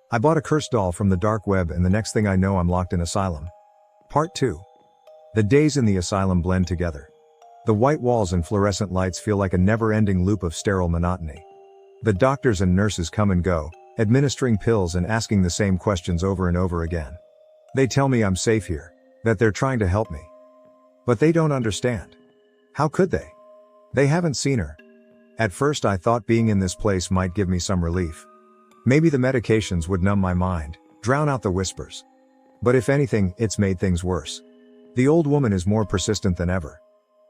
I bought a cursed doll from the dark web and the next thing I know I'm locked in Asylum. Part 2. The days in the Asylum blend together. The white walls and fluorescent lights feel like a never-ending loop of sterile monotony. The doctors and nurses come and go, administering pills and asking the same questions over and over again. They tell me I'm safe here, that they're trying to help me. But they don't understand. How could they? They haven't seen her. At first I thought being in this place might give me some relief. Maybe the medications would numb my mind, drown out the whispers. But if anything, it's made things worse. The old woman is more persistent than ever.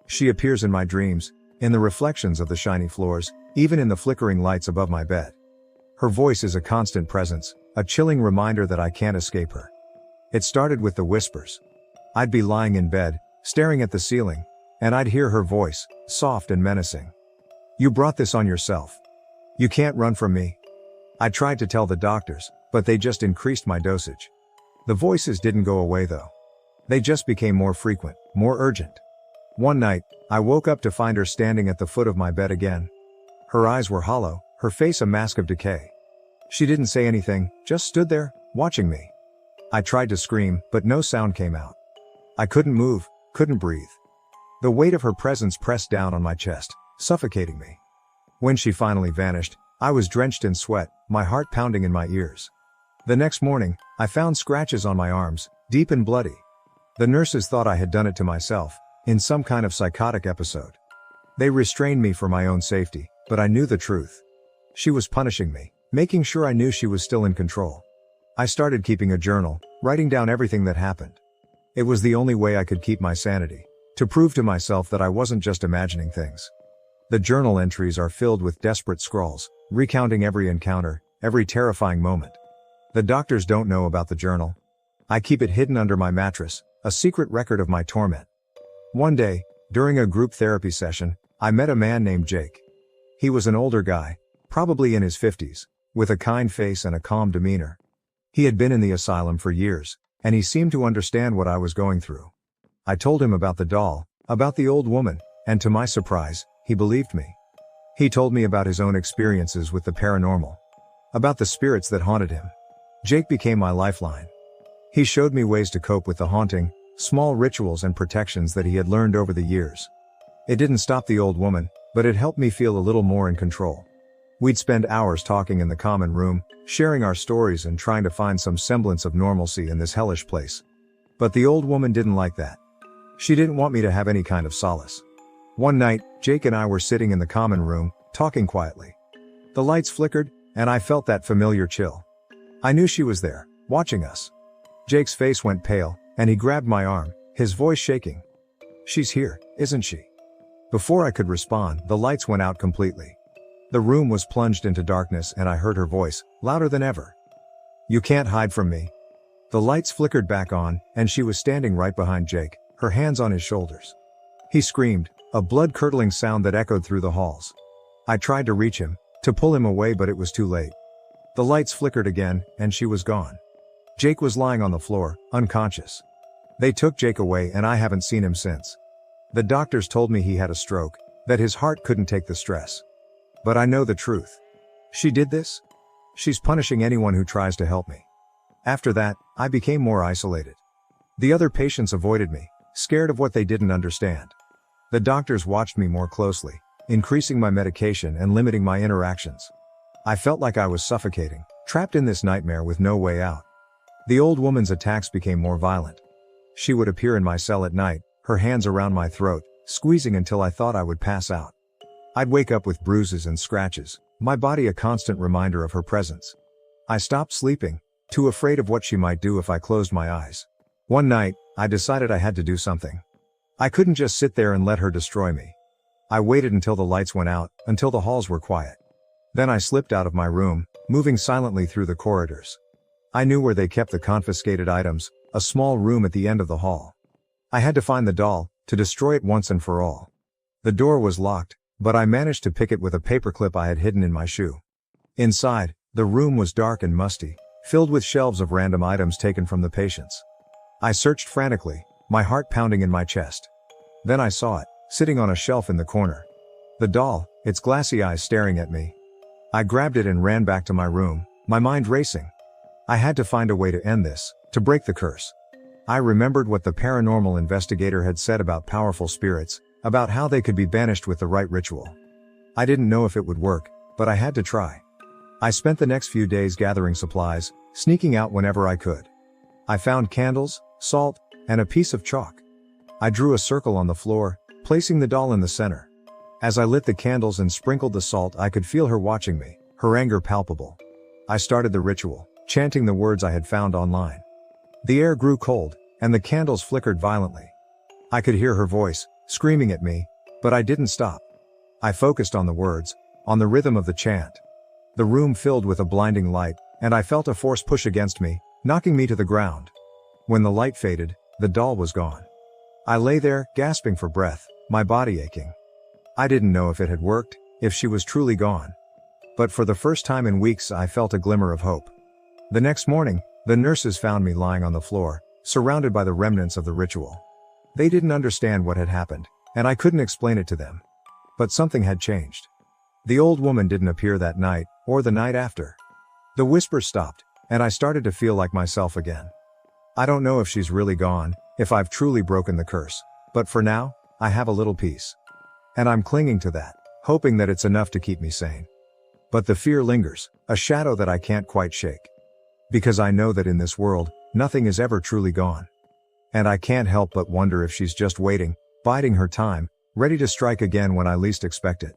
She appears in my dreams, in the reflections of the shiny floors, even in the flickering lights above my bed. Her voice is a constant presence, a chilling reminder that I can't escape her. It started with the whispers. I'd be lying in bed, staring at the ceiling, and I'd hear her voice, soft and menacing. "You brought this on yourself. You can't run from me." I tried to tell the doctors, but they just increased my dosage. The voices didn't go away though. They just became more frequent, more urgent. One night, I woke up to find her standing at the foot of my bed again. Her eyes were hollow, her face a mask of decay. She didn't say anything, just stood there, watching me. I tried to scream, but no sound came out. I couldn't move, couldn't breathe. The weight of her presence pressed down on my chest, suffocating me. When she finally vanished, I was drenched in sweat, my heart pounding in my ears. The next morning, I found scratches on my arms, deep and bloody. The nurses thought I had done it to myself, in some kind of psychotic episode. They restrained me for my own safety, but I knew the truth. She was punishing me, making sure I knew she was still in control. I started keeping a journal, writing down everything that happened. It was the only way I could keep my sanity, to prove to myself that I wasn't just imagining things. The journal entries are filled with desperate scrawls, recounting every encounter, every terrifying moment. The doctors don't know about the journal. I keep it hidden under my mattress, a secret record of my torment. One day, during a group therapy session, I met a man named Jake. He was an older guy, probably in his 50s, with a kind face and a calm demeanor. He had been in the asylum for years, and he seemed to understand what I was going through. I told him about the doll, about the old woman, and to my surprise, he believed me. He told me about his own experiences with the paranormal, about the spirits that haunted him. Jake became my lifeline. He showed me ways to cope with the haunting, small rituals and protections that he had learned over the years. It didn't stop the old woman, but it helped me feel a little more in control. We'd spend hours talking in the common room, sharing our stories and trying to find some semblance of normalcy in this hellish place. But the old woman didn't like that. She didn't want me to have any kind of solace. One night, Jake and I were sitting in the common room, talking quietly. The lights flickered, and I felt that familiar chill. I knew she was there, watching us. Jake's face went pale, and he grabbed my arm, his voice shaking. "She's here, isn't she?" Before I could respond, the lights went out completely. The room was plunged into darkness and I heard her voice, louder than ever. "You can't hide from me." The lights flickered back on, and she was standing right behind Jake, her hands on his shoulders. He screamed, a blood-curdling sound that echoed through the halls. I tried to reach him, to pull him away, but it was too late. The lights flickered again, and she was gone. Jake was lying on the floor, unconscious. They took Jake away and I haven't seen him since. The doctors told me he had a stroke, that his heart couldn't take the stress. But I know the truth. She did this? She's punishing anyone who tries to help me. After that, I became more isolated. The other patients avoided me, scared of what they didn't understand. The doctors watched me more closely, increasing my medication and limiting my interactions. I felt like I was suffocating, trapped in this nightmare with no way out. The old woman's attacks became more violent. She would appear in my cell at night, her hands around my throat, squeezing until I thought I would pass out. I'd wake up with bruises and scratches, my body a constant reminder of her presence. I stopped sleeping, too afraid of what she might do if I closed my eyes. One night, I decided I had to do something. I couldn't just sit there and let her destroy me. I waited until the lights went out, until the halls were quiet. Then I slipped out of my room, moving silently through the corridors. I knew where they kept the confiscated items, a small room at the end of the hall. I had to find the doll, to destroy it once and for all. The door was locked, but I managed to pick it with a paperclip I had hidden in my shoe. Inside, the room was dark and musty, filled with shelves of random items taken from the patients. I searched frantically, my heart pounding in my chest. Then I saw it, sitting on a shelf in the corner. The doll, its glassy eyes staring at me. I grabbed it and ran back to my room, my mind racing. I had to find a way to end this, to break the curse. I remembered what the paranormal investigator had said about powerful spirits, about how they could be banished with the right ritual. I didn't know if it would work, but I had to try. I spent the next few days gathering supplies, sneaking out whenever I could. I found candles, salt, and a piece of chalk. I drew a circle on the floor, placing the doll in the center. As I lit the candles and sprinkled the salt, I could feel her watching me, her anger palpable. I started the ritual, chanting the words I had found online. The air grew cold, and the candles flickered violently. I could hear her voice, screaming at me, but I didn't stop. I focused on the words, on the rhythm of the chant. The room filled with a blinding light, and I felt a force push against me, knocking me to the ground. When the light faded, the doll was gone. I lay there, gasping for breath, my body aching. I didn't know if it had worked, if she was truly gone. But for the first time in weeks, I felt a glimmer of hope. The next morning, the nurses found me lying on the floor, surrounded by the remnants of the ritual. They didn't understand what had happened, and I couldn't explain it to them. But something had changed. The old woman didn't appear that night, or the night after. The whispers stopped, and I started to feel like myself again. I don't know if she's really gone, if I've truly broken the curse, but for now, I have a little peace. And I'm clinging to that, hoping that it's enough to keep me sane. But the fear lingers, a shadow that I can't quite shake. Because I know that in this world, nothing is ever truly gone. And I can't help but wonder if she's just waiting, biding her time, ready to strike again when I least expect it.